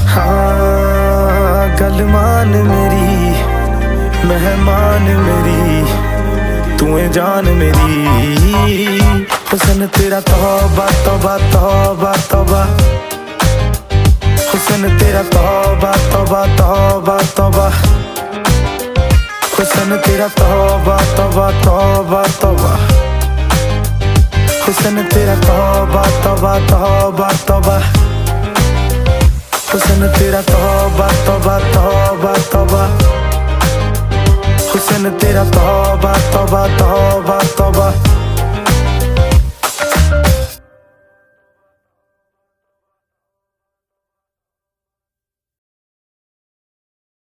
हाँ गल मान मेरी मेहमान मेरी तू है जान मेरी। हुस्न तेरा तौबा तौबा तौबा तौबा, हुस्न तेरा तौबा तौबा तौबा तौबा, हुस्न तेरा तौबा तौबा तौबा तौबा, हुस्न तेरा तौबा तौबा तौबा तौबा, हुस्न तेरा तौबा तौबा तौबा तौबा, हुस्न तेरा तौबा तौबा तौबा तौबा।